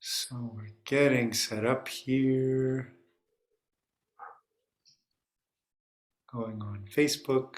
So we're getting set up here, going on Facebook.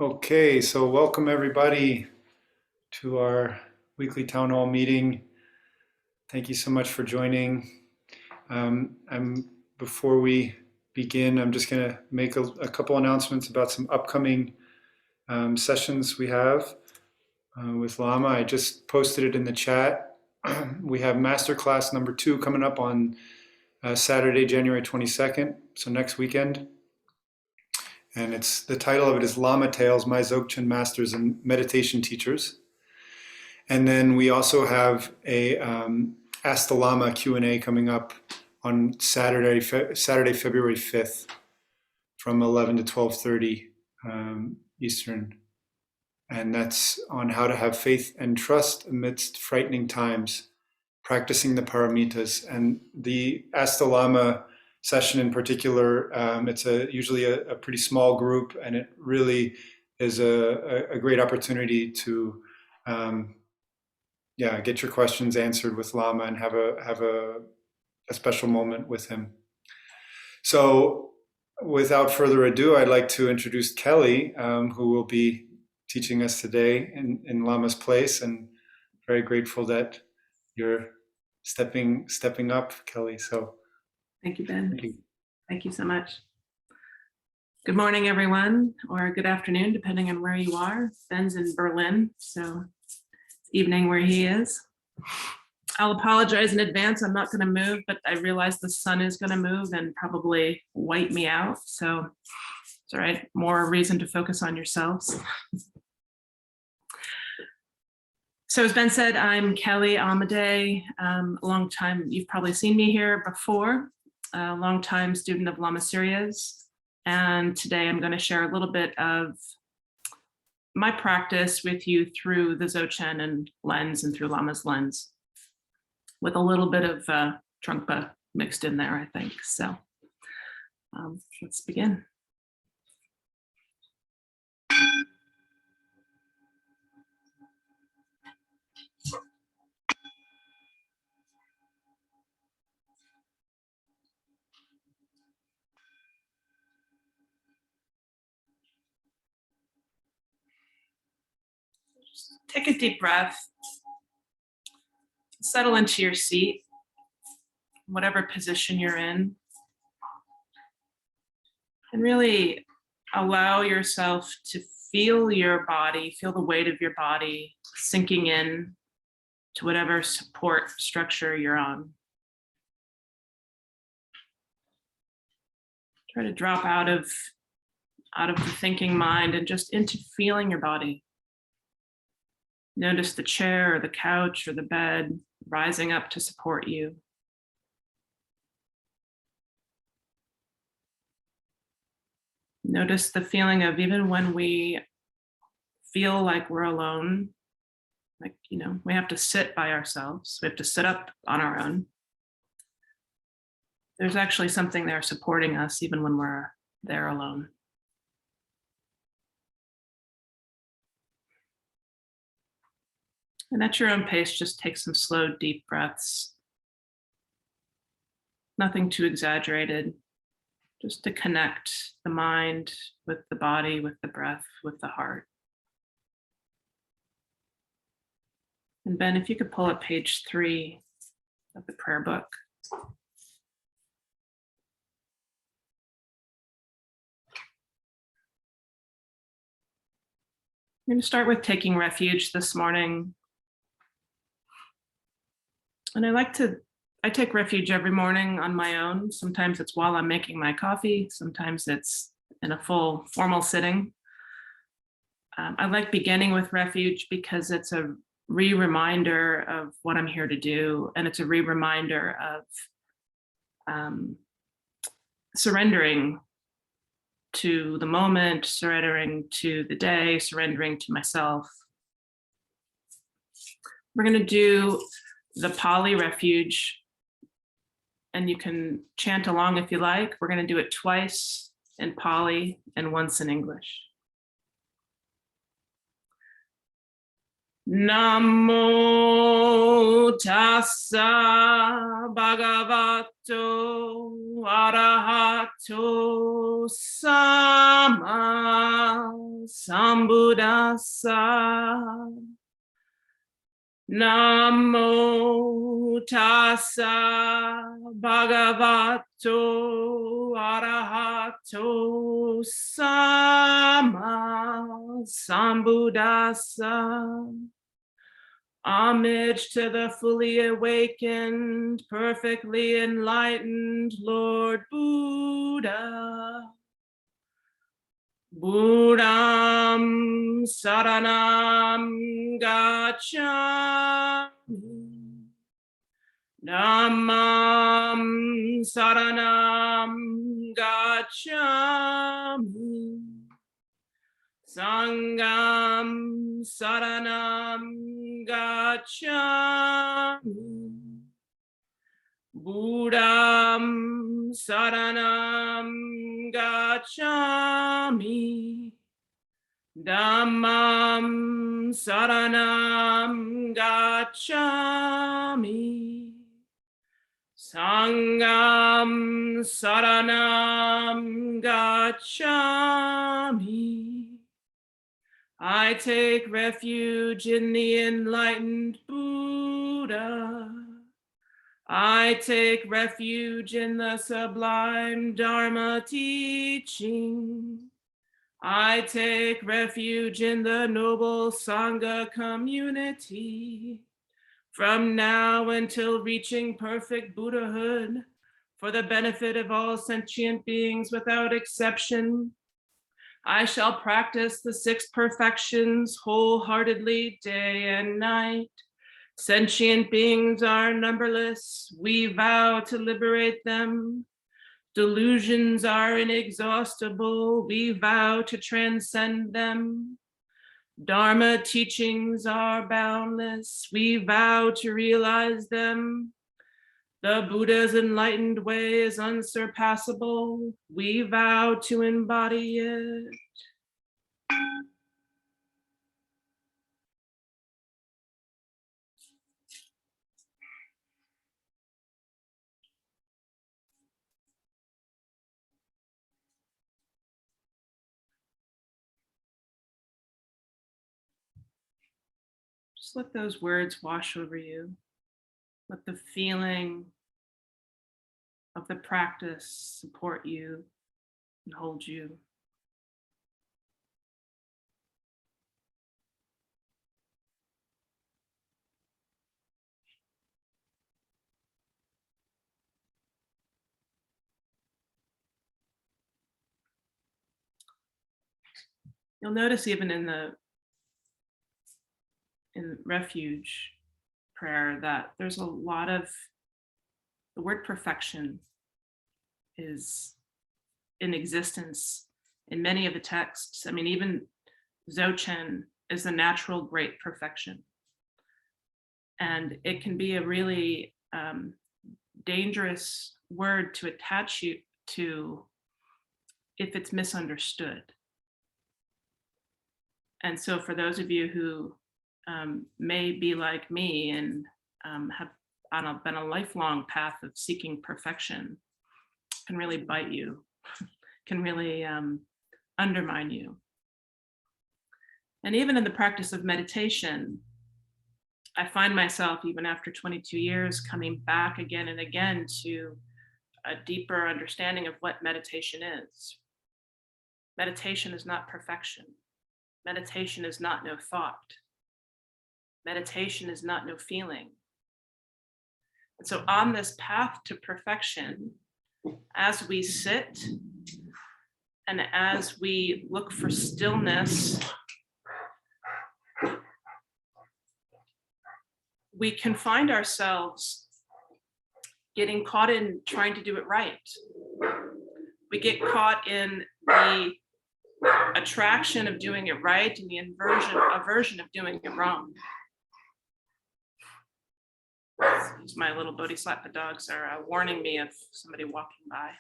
Okay, so welcome everybody to our weekly town hall meeting. Thank you so much for joining. Before we begin, I'm just going to make a couple announcements about some upcoming sessions we have with Lama. I just posted it in the chat. We have masterclass number 2 coming up on Saturday, January 22nd, so next weekend. And the title of it is Lama Tales, My Zogchen Masters and Meditation Teachers. And then we also have a Ask the Lama Q&A coming up on Saturday, February 5th from 11 to 12:30 Eastern. And that's on how to have faith and trust amidst frightening times, practicing the paramitas. And the Ask the Lama session in particular, it's usually a pretty small group, and it really is a great opportunity to get your questions answered with Lama and have a special moment with him. So without further ado, I'd like to introduce Kelley, who will be teaching us today in Lama's place, and very grateful that you're stepping up, Kelley. So thank you, Ben. Thank you so much. Good morning, everyone, or good afternoon, depending on where you are. Ben's in Berlin, so it's evening where he is. I'll apologize in advance. I'm not going to move, but I realize the sun is going to move and probably wipe me out. So it's all right. More reason to focus on yourselves. So as Ben said, I'm Kelley Amadie. A long time, you've probably seen me here before. A long time student of Lama Surya's. And today I'm going to share a little bit of my practice with you through the Zogchen and lens and through Lama's lens, with a little bit of Trungpa mixed in there, I think. So let's begin. Just take a deep breath. Settle into your seat, whatever position you're in, and really allow yourself to feel your body, feel the weight of your body sinking in to whatever support structure you're on. Try to drop out of the thinking mind and just into feeling your body. Notice the chair or the couch or the bed rising up to support you. Notice the feeling of even when we feel like we're alone, like, we have to sit by ourselves. We have to sit up on our own. There's actually something there supporting us even when we're there alone. And at your own pace, just take some slow, deep breaths. Nothing too exaggerated, just to connect the mind with the body, with the breath, with the heart. And Ben, if you could pull up page 3 of the prayer book. I'm going to start with taking refuge this morning. And I take refuge every morning on my own. Sometimes it's while I'm making my coffee. Sometimes it's in a full formal sitting. I like beginning with refuge because it's a re-reminder of what I'm here to do. And it's a re-reminder of surrendering to the moment, surrendering to the day, surrendering to myself. We're going to do the Pali Refuge, and you can chant along if you like. We're going to do it twice in Pali and once in English. Namo tassa bhagavato arahato sama sambuddhassa. Namo tassa bhagavato arahato sama sambuddhassa. Homage to the fully awakened, perfectly enlightened Lord Buddha. Buddham saranam gacchami. Dhammam saranam gacchami. Sangham saranam gacchami. Buddham saranam gacchami. Dhammam saranam gacchami. Sangham saranam gacchami. I take refuge in the enlightened Buddha. I take refuge in the sublime Dharma teaching. I take refuge in the noble Sangha community. From now until reaching perfect Buddhahood, for the benefit of all sentient beings without exception, I shall practice the 6 perfections wholeheartedly day and night. Sentient beings are numberless. We vow to liberate them. Delusions are inexhaustible. We vow to transcend them. Dharma teachings are boundless. We vow to realize them. The Buddha's enlightened way is unsurpassable. We vow to embody it. Just let those words wash over you. Let the feeling of the practice support you and hold you. You'll notice even in refuge prayer that there's a lot of the word perfection is in existence in many of the texts. I mean, even Zogchen is the natural great perfection. And it can be a really dangerous word to attach you to if it's misunderstood. And so for those of you who may be like me and have been a lifelong path of seeking perfection, can really bite you, can really undermine you. And even in the practice of meditation, I find myself, even after 22 years, coming back again and again to a deeper understanding of what meditation is. Meditation is not perfection. Meditation is not no thought. Meditation is not no feeling. And so on this path to perfection, as we sit and as we look for stillness, we can find ourselves getting caught in trying to do it right. We get caught in the attraction of doing it right and the aversion of doing it wrong. My little bodhisattva dogs are warning me of somebody walking by.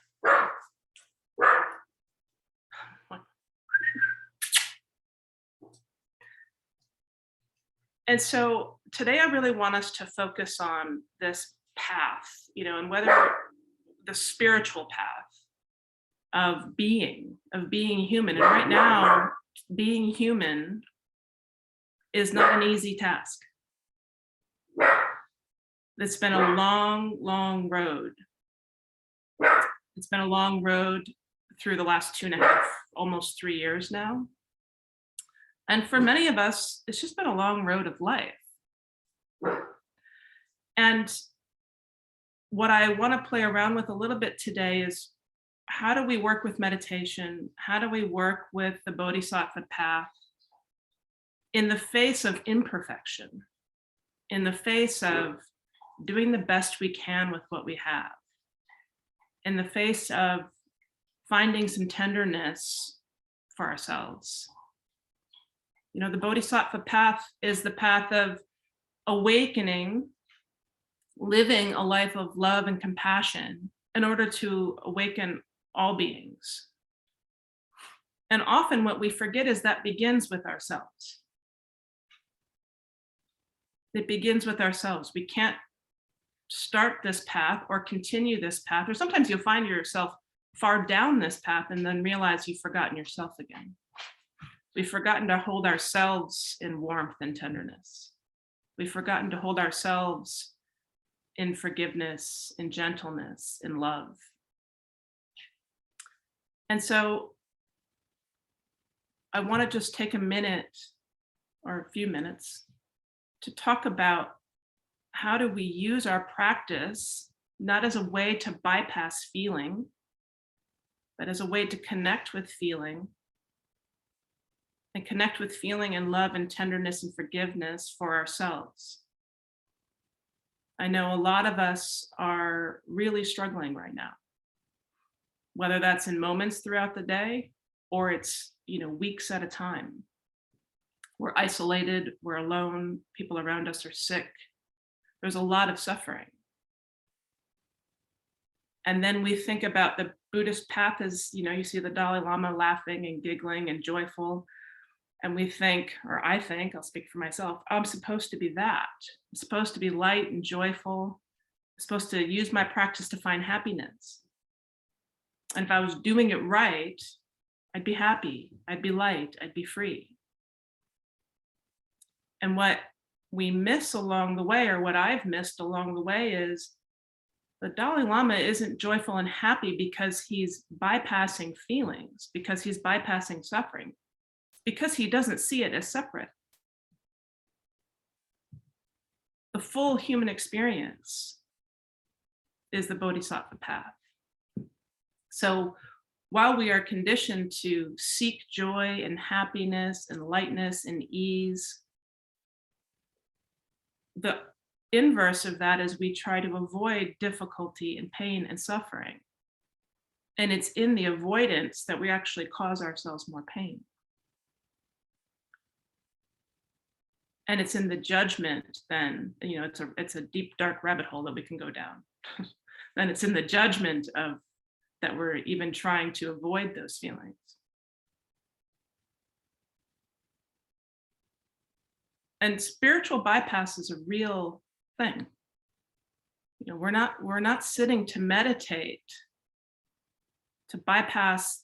And so today I really want us to focus on this path, and whether the spiritual path of being human. And right now, being human is not an easy task. It's been a long, long road. It's been a long road through the last 2.5, almost 3 years now. And for many of us, it's just been a long road of life. And what I want to play around with a little bit today is, how do we work with meditation? How do we work with the bodhisattva path in the face of imperfection, in the face of doing the best we can with what we have, in the face of finding some tenderness for ourselves? The bodhisattva path is the path of awakening, living a life of love and compassion in order to awaken all beings. And often what we forget is that begins with ourselves. It begins with ourselves. We can't start this path or continue this path, or sometimes you'll find yourself far down this path and then realize you've forgotten yourself again. We've forgotten to hold ourselves in warmth and tenderness. We've forgotten to hold ourselves in forgiveness, in gentleness, in love. And so I want to just take a minute or a few minutes to talk about how do we use our practice, not as a way to bypass feeling, but as a way to connect with feeling, and connect with feeling and love and tenderness and forgiveness for ourselves. I know a lot of us are really struggling right now, whether that's in moments throughout the day or it's, weeks at a time. We're isolated, we're alone, people around us are sick. There's a lot of suffering. And then we think about the Buddhist path as, you see the Dalai Lama laughing and giggling and joyful. And we think, or I think, I'll speak for myself, I'm supposed to be that. I'm supposed to be light and joyful. I'm supposed to use my practice to find happiness. And if I was doing it right, I'd be happy, I'd be light, I'd be free. And what we miss along the way, or what I've missed along the way, is the Dalai Lama isn't joyful and happy because he's bypassing feelings, because he's bypassing suffering, because he doesn't see it as separate. The full human experience is the bodhisattva path. So while we are conditioned to seek joy and happiness and lightness and ease, the inverse of that is we try to avoid difficulty and pain and suffering. And it's in the avoidance that we actually cause ourselves more pain. And it's in the judgment then, it's a deep, dark rabbit hole that we can go down. Then it's in the judgment of that we're even trying to avoid those feelings. And spiritual bypass is a real thing. We're not sitting to meditate, to bypass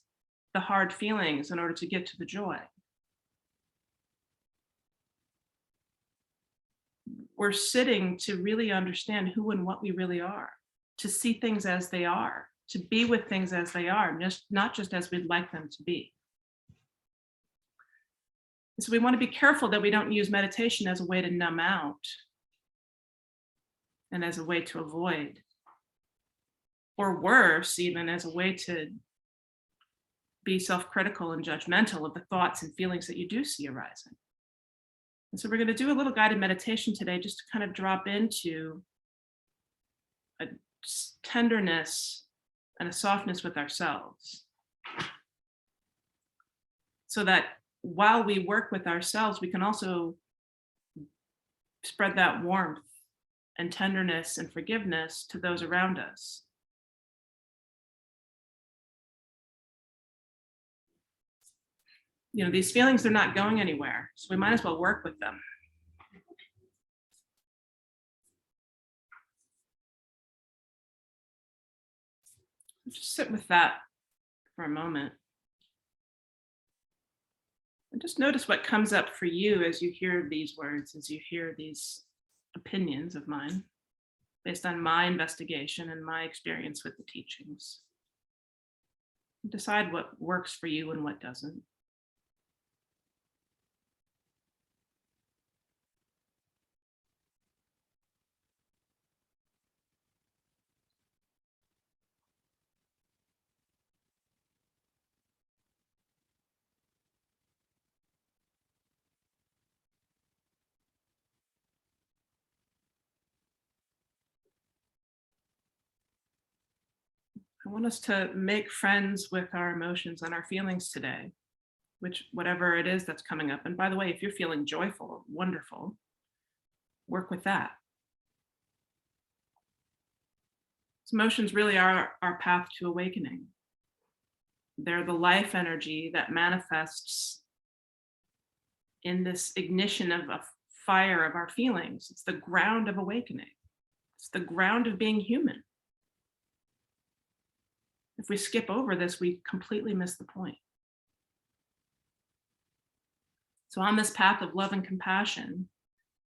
the hard feelings in order to get to the joy. We're sitting to really understand who and what we really are, to see things as they are, to be with things as they are, not just as we'd like them to be. So we want to be careful that we don't use meditation as a way to numb out and as a way to avoid, or worse, even as a way to be self-critical and judgmental of the thoughts and feelings that you do see arising. And so we're going to do a little guided meditation today just to kind of drop into a tenderness and a softness with ourselves, so that while we work with ourselves, we can also spread that warmth and tenderness and forgiveness to those around us. You know, these feelings, they're not going anywhere, so we might as well work with them. Just sit with that for a moment. And just notice what comes up for you as you hear these words, as you hear these opinions of mine, based on my investigation and my experience with the teachings. Decide what works for you and what doesn't. I want us to make friends with our emotions and our feelings today, whatever it is that's coming up. And by the way, if you're feeling joyful, wonderful, work with that. So emotions really are our path to awakening. They're the life energy that manifests in this ignition of a fire of our feelings. It's the ground of awakening. It's the ground of being human. If we skip over this, we completely miss the point. So on this path of love and compassion,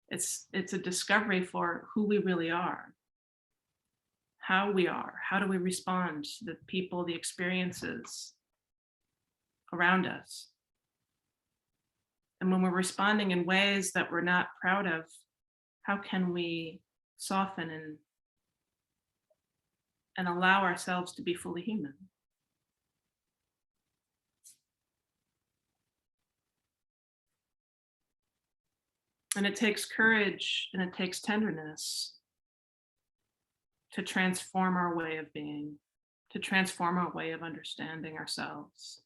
it's a discovery for who we really are, how we are, how do we respond to the people, the experiences around us. And when we're responding in ways that we're not proud of, how can we soften and allow ourselves to be fully human? And it takes courage and it takes tenderness to transform our way of being, to transform our way of understanding ourselves,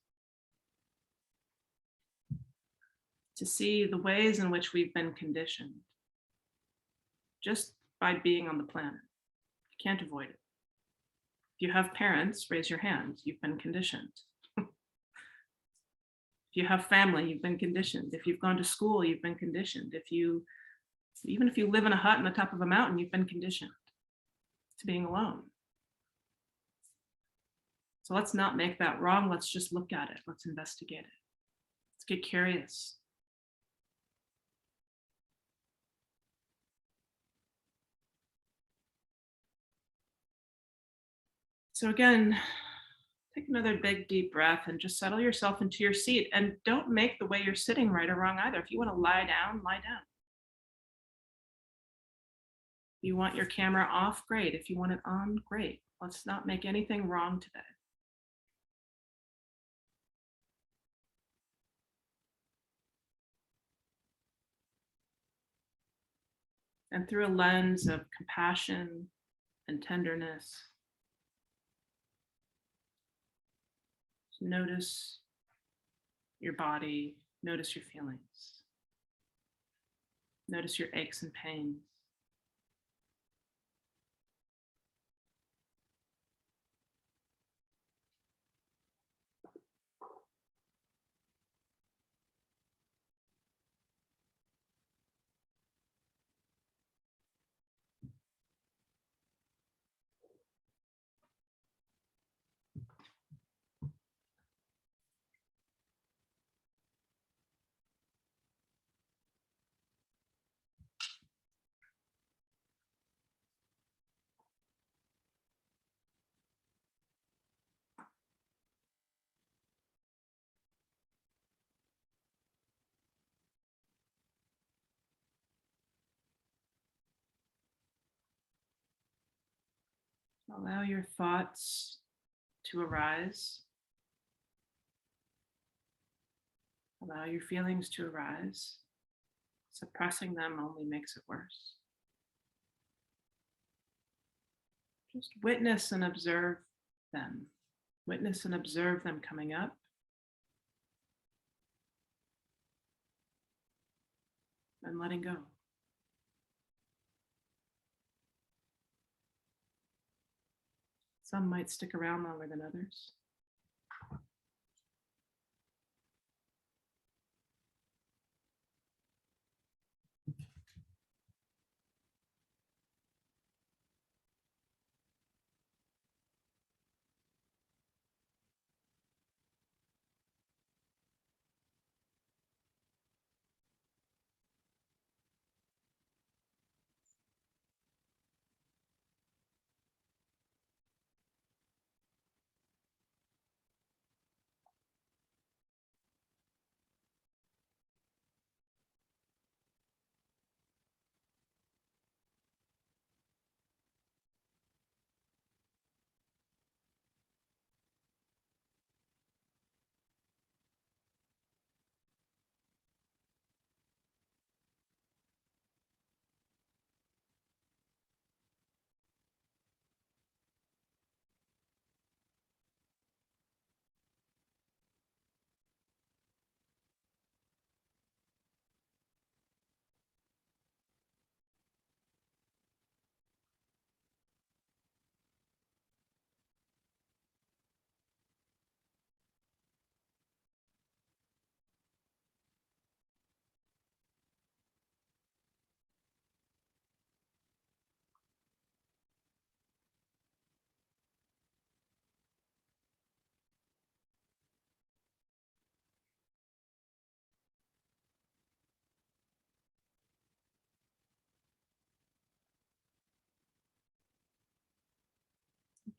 to see the ways in which we've been conditioned just by being on the planet. You can't avoid it. If you have parents, raise your hand. You've been conditioned. If you have family, you've been conditioned. If you've gone to school, you've been conditioned. Even if you live in a hut on the top of a mountain, you've been conditioned to being alone. So let's not make that wrong. Let's just look at it. Let's investigate it. Let's get curious. So again, take another big deep breath and just settle yourself into your seat, and don't make the way you're sitting right or wrong either. If you want to lie down, lie down. If you want your camera off, great. If you want it on, great. Let's not make anything wrong today. And through a lens of compassion and tenderness, notice your body, notice your feelings, notice your aches and pains. Allow your thoughts to arise. Allow your feelings to arise. Suppressing them only makes it worse. Just witness and observe them. Witness and observe them coming up. And letting go. Some might stick around longer than others.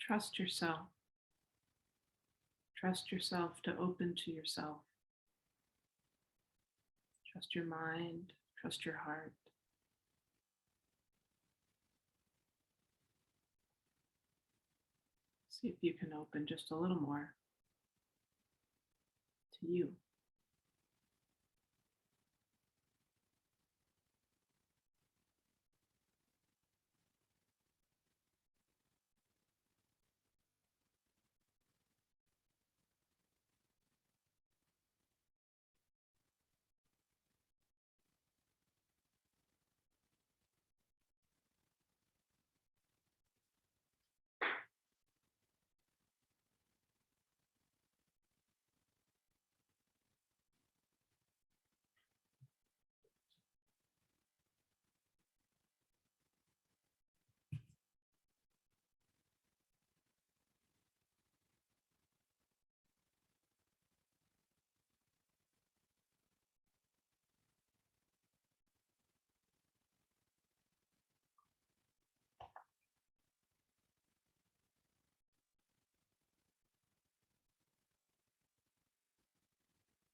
Trust yourself. Trust yourself to open to yourself. Trust your mind. Trust your heart. See if you can open just a little more to you.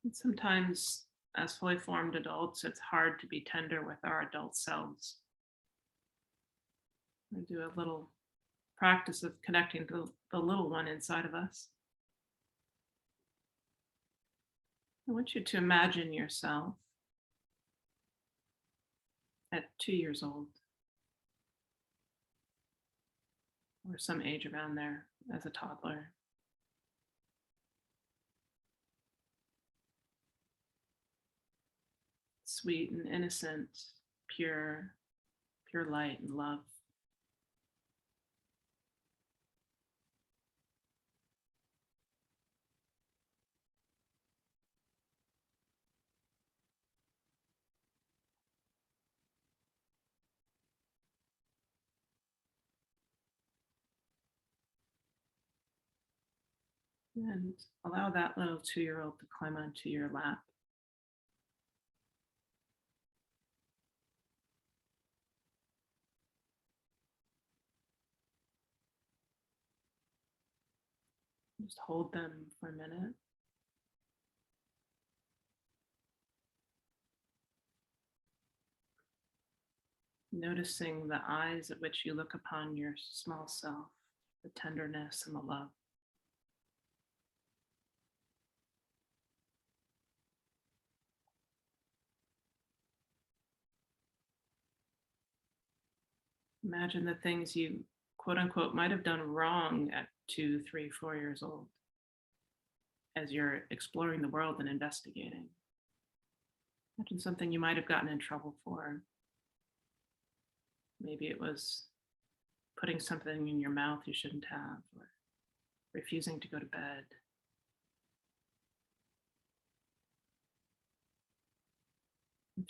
And sometimes, as fully formed adults, it's hard to be tender with our adult selves. I do a little practice of connecting to the little one inside of us. I want you to imagine yourself at 2 years old, or some age around there as a toddler. Sweet and innocent, pure light and love. And allow that little 2-year-old to climb onto your lap. Just hold them for a minute. Noticing the eyes at which you look upon your small self, the tenderness and the love. Imagine the things you, quote unquote, might have done wrong at 2, 3, 4 years old as you're exploring the world and investigating. Imagine something you might have gotten in trouble for. Maybe it was putting something in your mouth you shouldn't have, or refusing to go to bed. And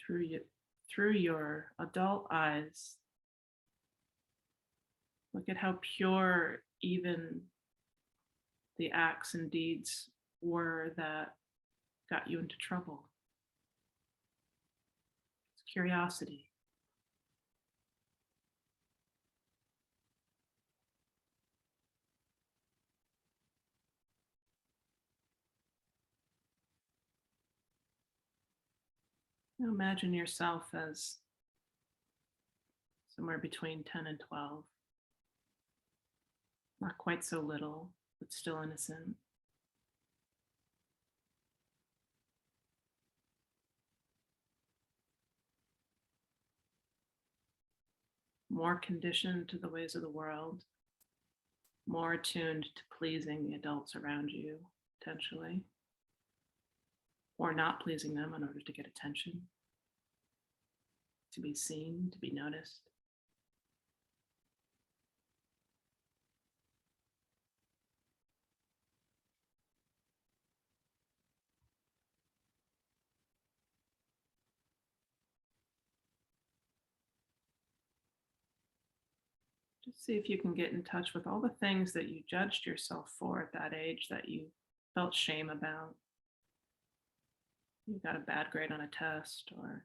through your adult eyes, look at how pure even the acts and deeds were that got you into trouble. It's curiosity. Now imagine yourself as somewhere between 10 and 12. Not quite so little, but still innocent. More conditioned to the ways of the world, more attuned to pleasing the adults around you, potentially, or not pleasing them in order to get attention, to be seen, to be noticed. Just see if you can get in touch with all the things that you judged yourself for at that age that you felt shame about. You got a bad grade on a test, or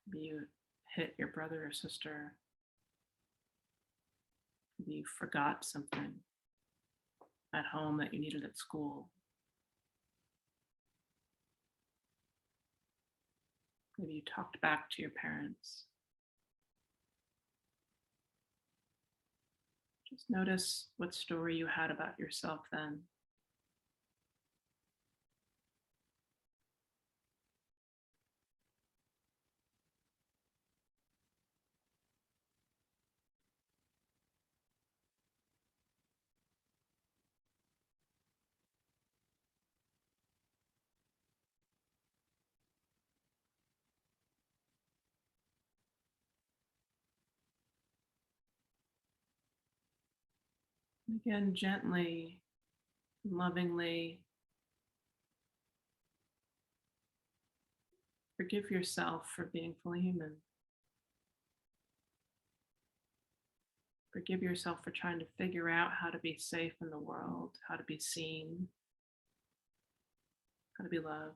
maybe you hit your brother or sister. Maybe you forgot something at home that you needed at school. Maybe you talked back to your parents. Just notice what story you had about yourself then. Again, gently, lovingly, forgive yourself for being fully human. Forgive yourself for trying to figure out how to be safe in the world, how to be seen, how to be loved.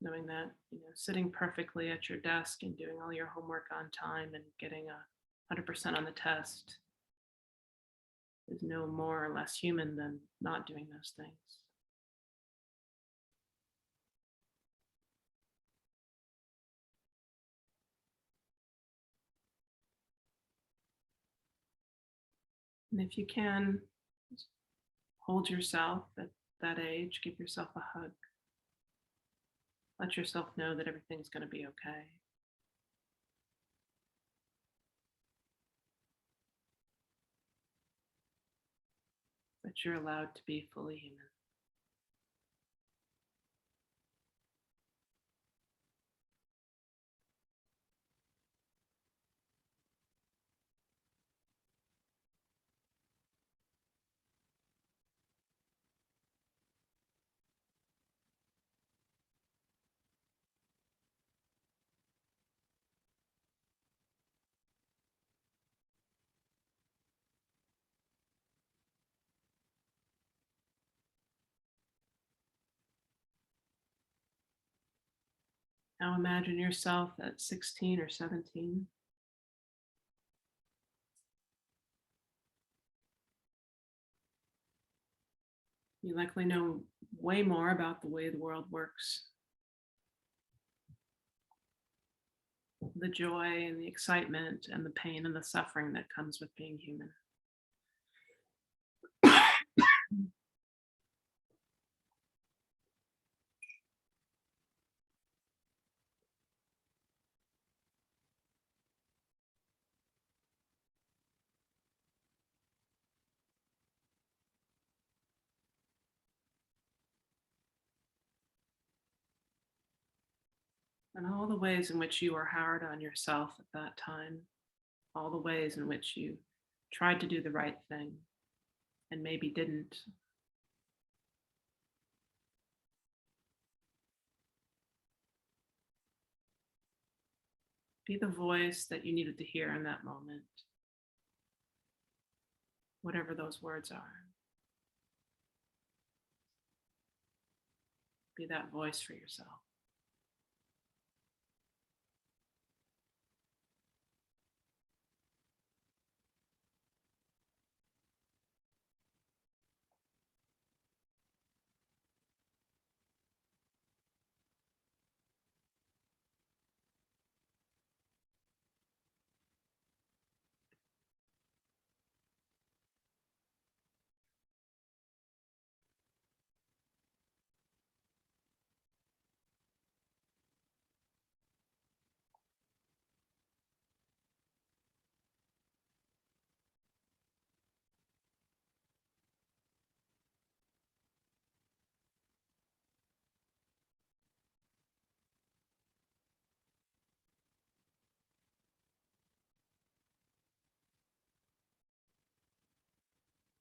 Knowing that, sitting perfectly at your desk and doing all your homework on time and getting 100% on the test is no more or less human than not doing those things. And if you can, hold yourself at that age, give yourself a hug. Let yourself know that everything's going to be okay. That you're allowed to be fully human. Now imagine yourself at 16 or 17. You likely know way more about the way the world works the joy and the excitement and the pain and the suffering that comes with being human. And all the ways in which you were hard on yourself at that time, all the ways in which you tried to do the right thing and maybe didn't. Be the voice that you needed to hear in that moment, whatever those words are. Be that voice for yourself.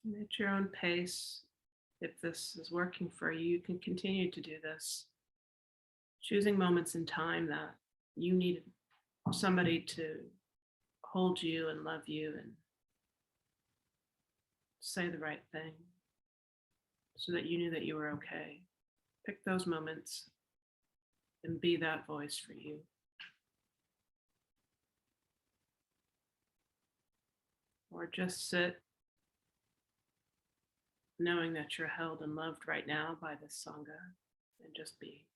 And at your own pace, if this is working for you, you can continue to do this, choosing moments in time that you needed somebody to hold you and love you and say the right thing so that you knew that you were okay. Pick those moments and be that voice for you. Or just sit knowing that you're held and loved right now by this Sangha and just be.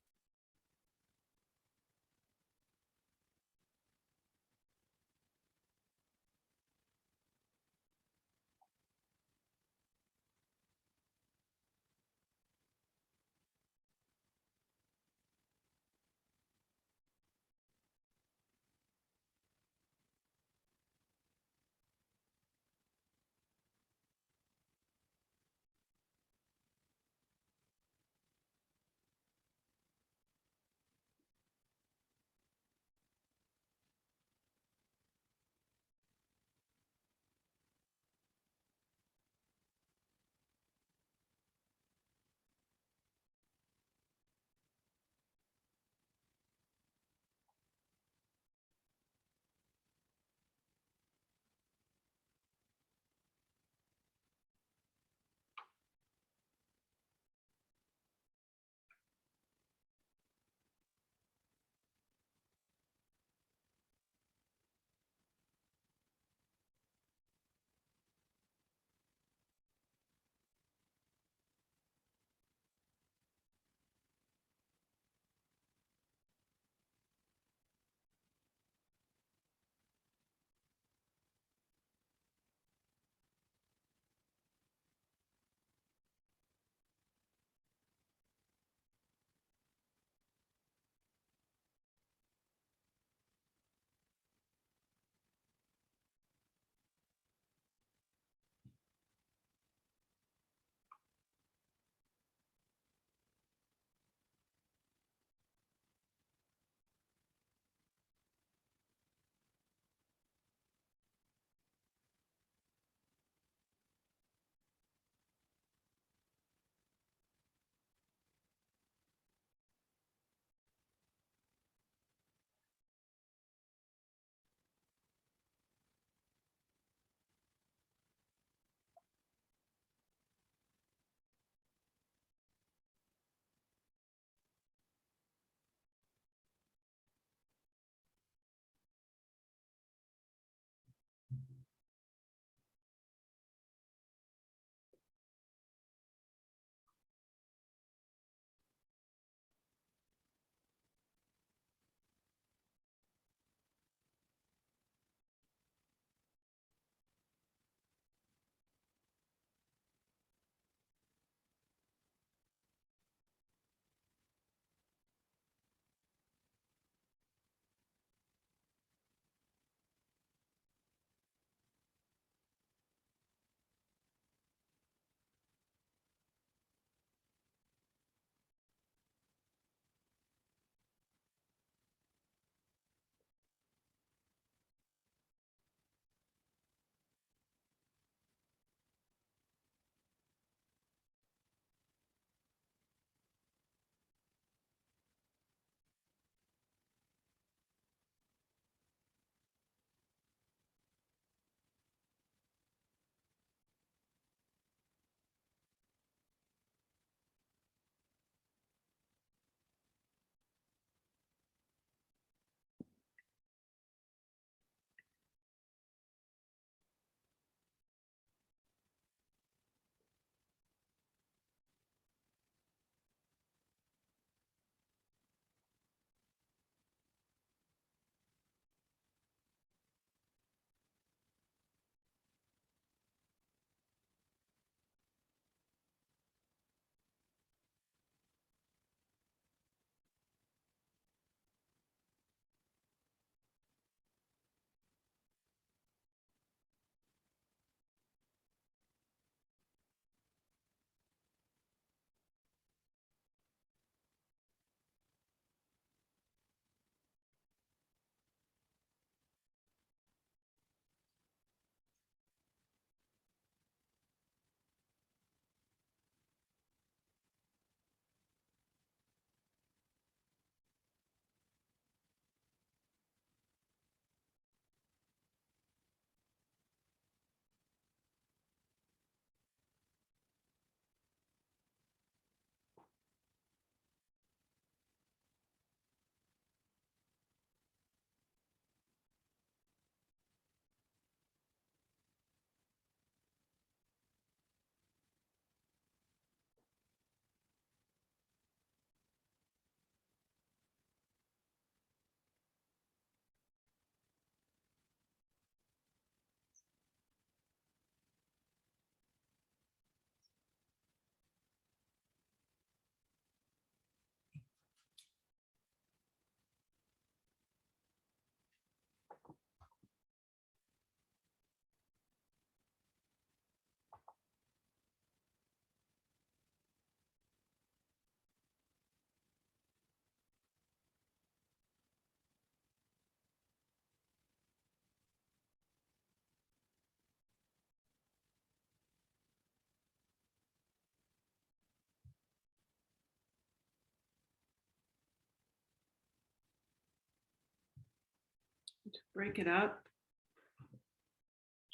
And break it up.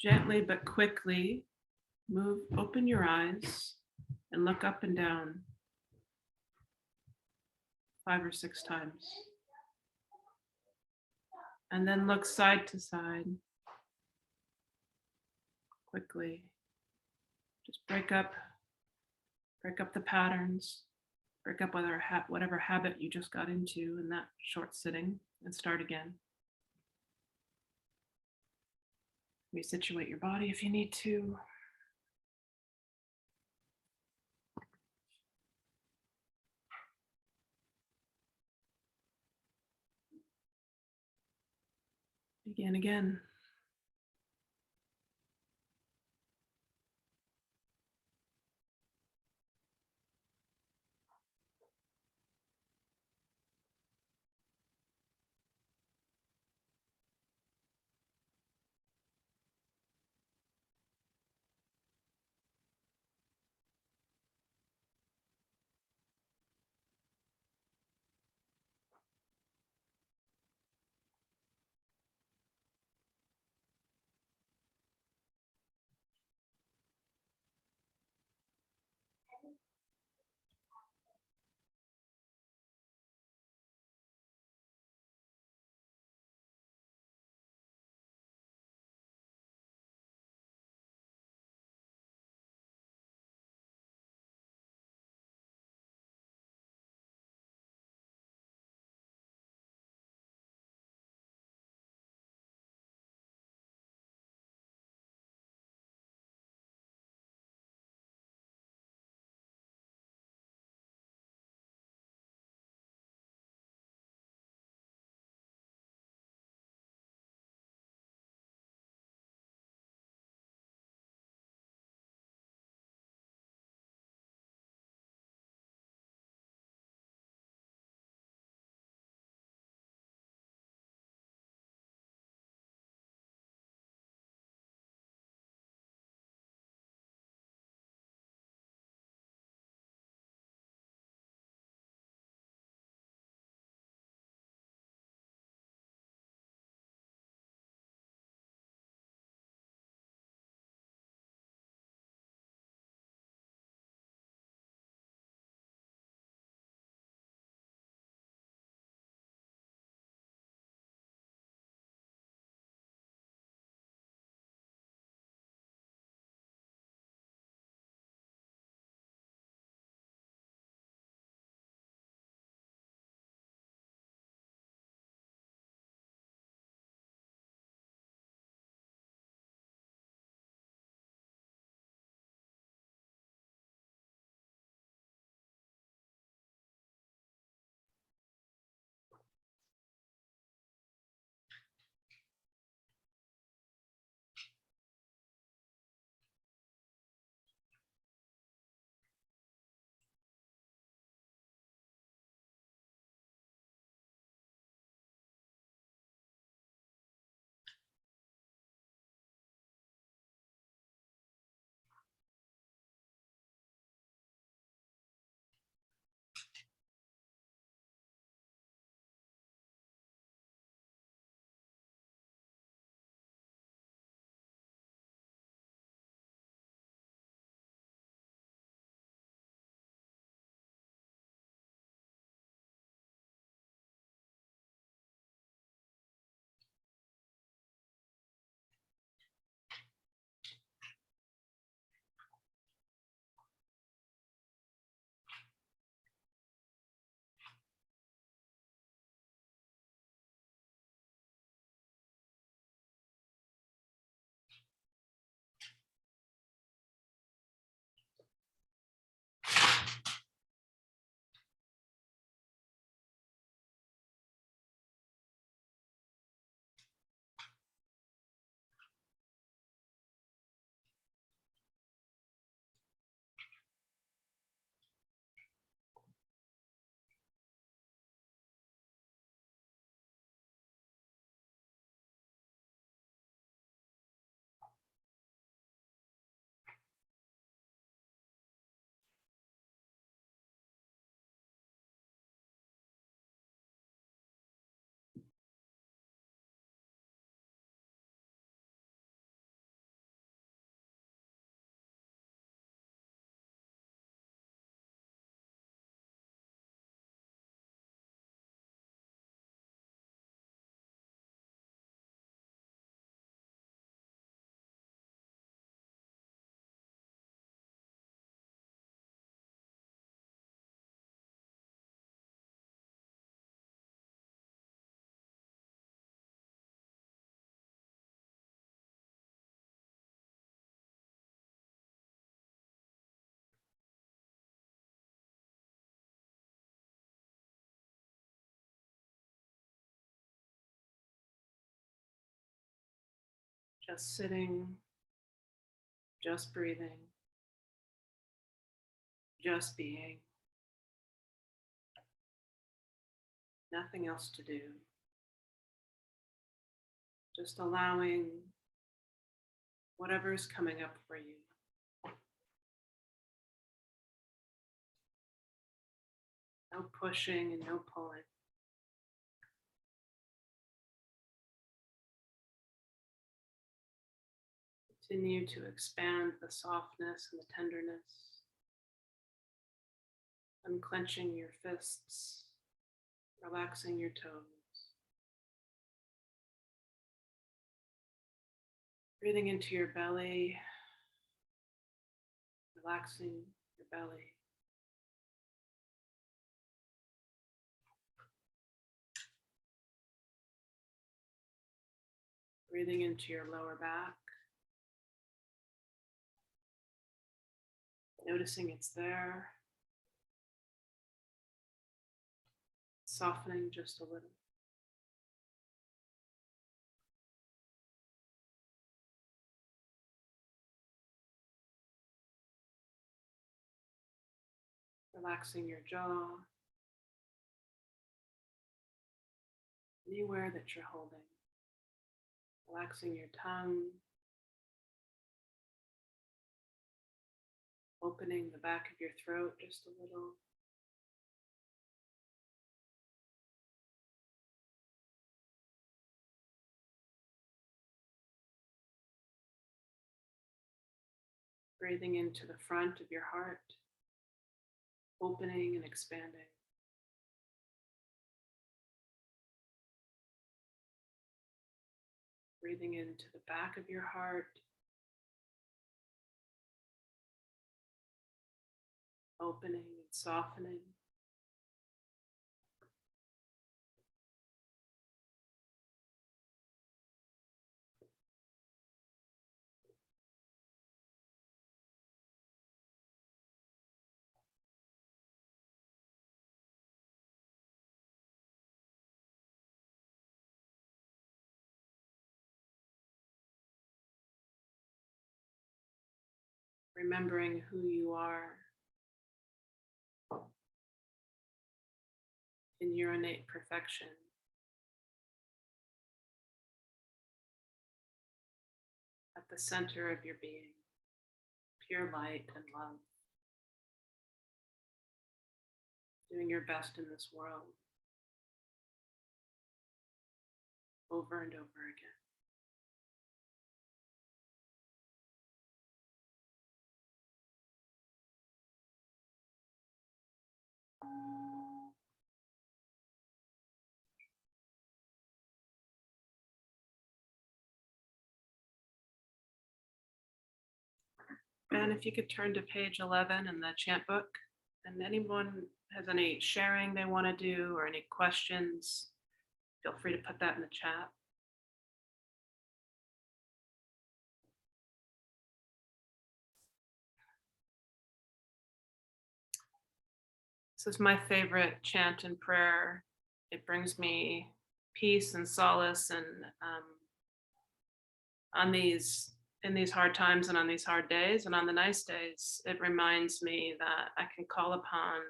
Gently but quickly open your eyes and look up and down 5 or 6 times. And then look side to side quickly. Just break up the patterns, break up whatever habit you just got into in that short sitting, and start again. Resituate your body if you need to. Begin again. Just sitting, just breathing, just being. Nothing else to do. Just allowing whatever is coming up for you. No pushing and no pulling. Continue to expand the softness and the tenderness. Unclenching your fists, relaxing your toes. Breathing into your belly, relaxing your belly. Breathing into your lower back. Noticing it's there. Softening just a little. Relaxing your jaw. Anywhere that you're holding. Relaxing your tongue. Opening the back of your throat just a little. Breathing into the front of your heart. Opening and expanding. Breathing into the back of your heart. Opening and softening. Remembering who you are in your innate perfection. At the center of your being, pure light and love. Doing your best in this world, over and over again. And if you could turn to page 11 in the chant book, and anyone has any sharing they want to do or any questions, feel free to put that in the chat. This is my favorite chant and prayer. It brings me peace and solace, and in these hard times and on these hard days and on the nice days, it reminds me that I can call upon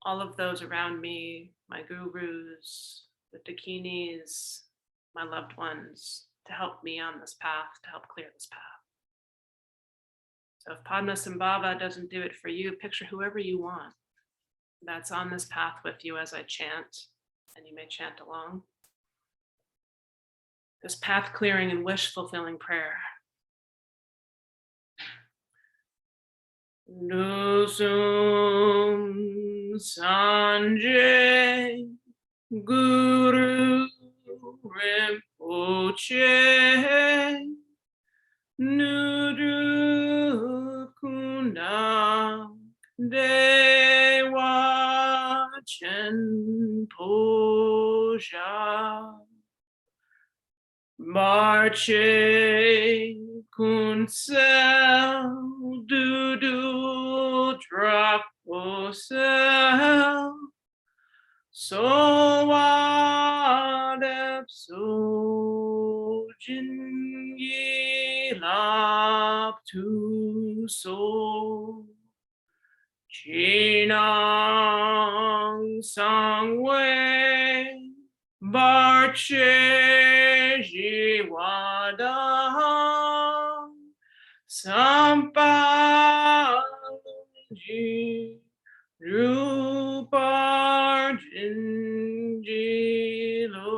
all of those around me, my gurus, the dakinis, my loved ones, to help me on this path, to help clear this path. So if Padmasambhava doesn't do it for you, picture whoever you want that's on this path with you as I chant, and you may chant along. This path clearing and wish fulfilling prayer. Nusum Sanjay Guru Rinpoche Nudu Kunda Dewa Chen Poja Marche Kunsel Dudu Draposel Sowadep Jingi lap tu so Chinang sang wei Barche jiwada Sampaji Rupar Jinjilo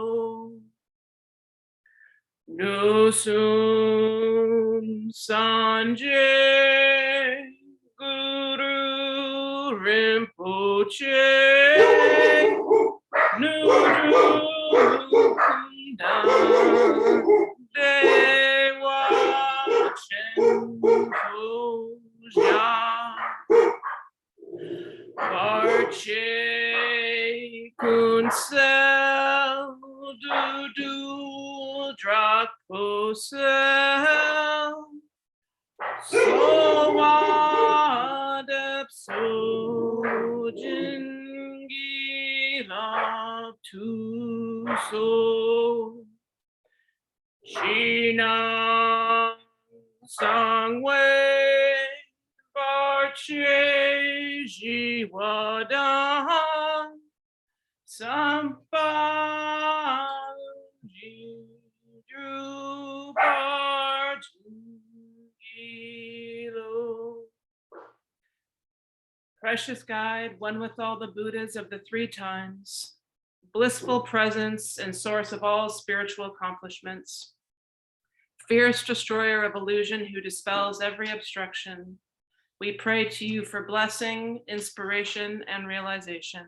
Nusum Sanjay Guru Rinpoche Nuju Kunda Dewa Chen Koja Barche Kunsel Dudu Drakosel So Wadep So Jingi Lap Tu So Shina Sangwei Barche Jiwadan Sampaji Drupar. Precious guide, one with all the Buddhas of the three times, blissful presence and source of all spiritual accomplishments, fierce destroyer of illusion who dispels every obstruction, we pray to you for blessing, inspiration, and realization.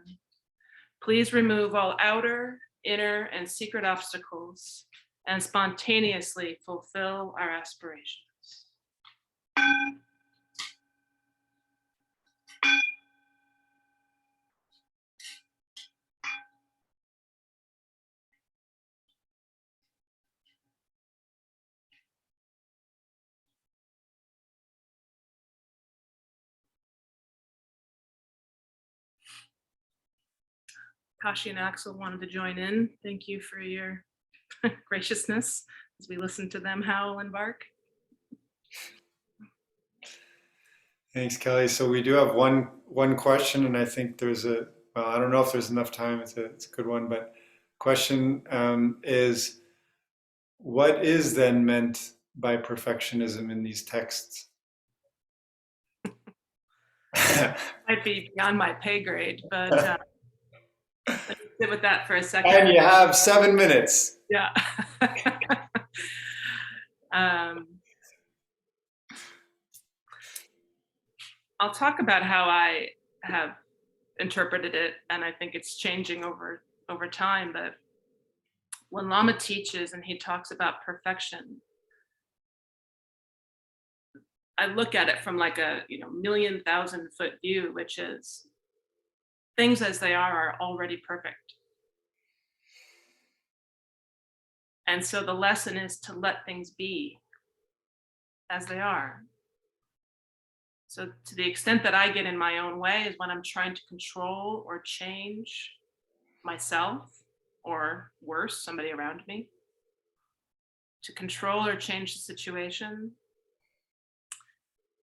Please remove all outer, inner, and secret obstacles and spontaneously fulfill our aspirations. Kashi and Axel wanted to join in. Thank you for your graciousness as we listen to them howl and bark. Thanks, Kelley. So we do have one question, and I think there's I don't know if there's enough time. It's a good one, but question is, what is then meant by perfectionism in these texts? Might be beyond my pay grade, but let's sit with that for a second. And you have 7 minutes. Yeah. I'll talk about how I have interpreted it, and I think it's changing over time. But when Lama teaches and he talks about perfection, I look at it from like a 1,000,000-foot view, which is things as they are already perfect. And so the lesson is to let things be as they are. So to the extent that I get in my own way is when I'm trying to control or change myself, or worse, somebody around me, to control or change the situation.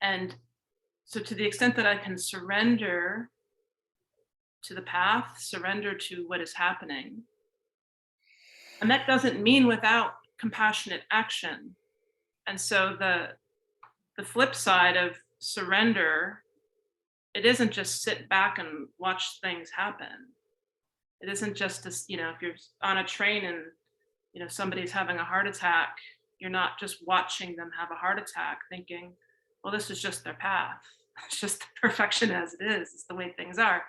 And so to the extent that I can surrender to the path, surrender to what is happening, and that doesn't mean without compassionate action. And so the flip side of surrender, it isn't just sit back and watch things happen. It isn't just this, if you're on a train and somebody's having a heart attack, you're not just watching them have a heart attack thinking, well, this is just their path. It's just perfection as it is. It's the way things are.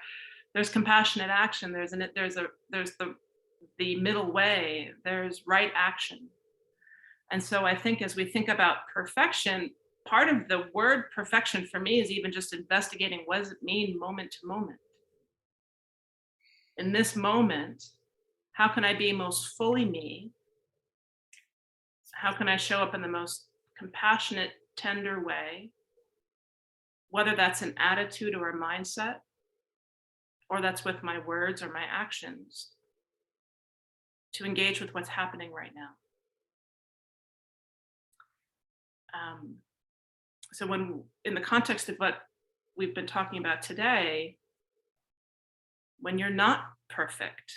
There's compassionate action. There's the middle way. There's right action. And so I think as we think about perfection, part of the word perfection for me is even just investigating what does it mean moment to moment. In this moment, how can I be most fully me? How can I show up in the most compassionate, tender way? Whether that's an attitude or a mindset, or that's with my words or my actions, to engage with what's happening right now. So when, in the context of what we've been talking about today, when you're not perfect,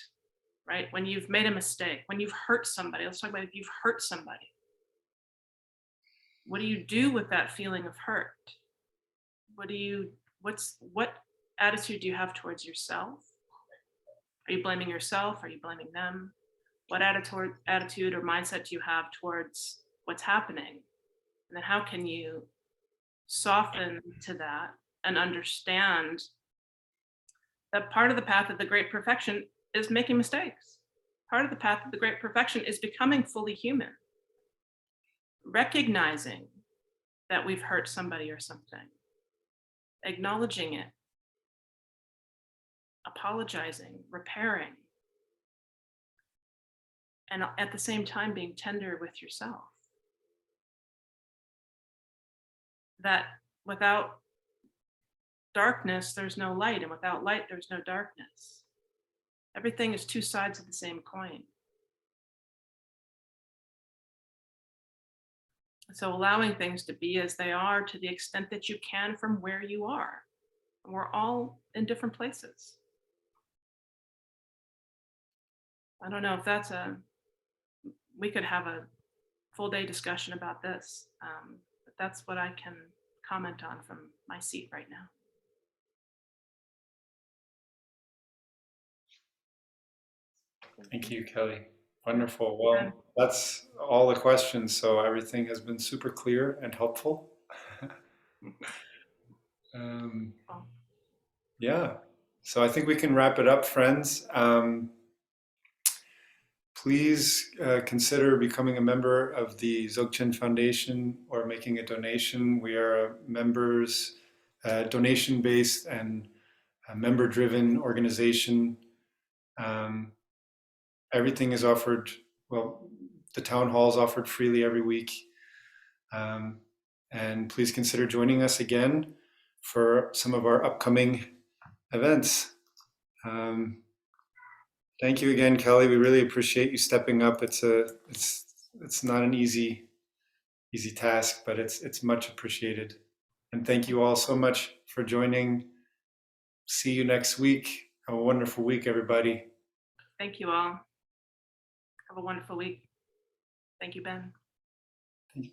right? When you've made a mistake, when you've hurt somebody, let's talk about if you've hurt somebody. What do you do with that feeling of hurt? What attitude do you have towards yourself? Are you blaming yourself? Are you blaming them? What attitude or mindset do you have towards what's happening? And then how can you soften to that and understand that part of the path of the great perfection is making mistakes. Part of the path of the great perfection is becoming fully human. Recognizing that we've hurt somebody or something, acknowledging it, apologizing, repairing, and at the same time being tender with yourself. That without darkness, there's no light, and without light, there's no darkness. Everything is two sides of the same coin. So allowing things to be as they are to the extent that you can from where you are. And we're all in different places. I don't know if we could have a full day discussion about this, but that's what I can comment on from my seat right now. Thank you, Kelley. Wonderful. Well, that's all the questions. So everything has been super clear and helpful. Yeah. So I think we can wrap it up, friends. Please consider becoming a member of the Zogchen Foundation or making a donation. We are a members, donation-based and member-driven organization. Everything is offered, well, the town hall is offered freely every week. And please consider joining us again for some of our upcoming events. Thank you again, Kelley. We really appreciate you stepping up. It's not an easy task, but it's much appreciated. And thank you all so much for joining. See you next week. Have a wonderful week, everybody. Thank you all. Have a wonderful week. Thank you, Ben. Thank you.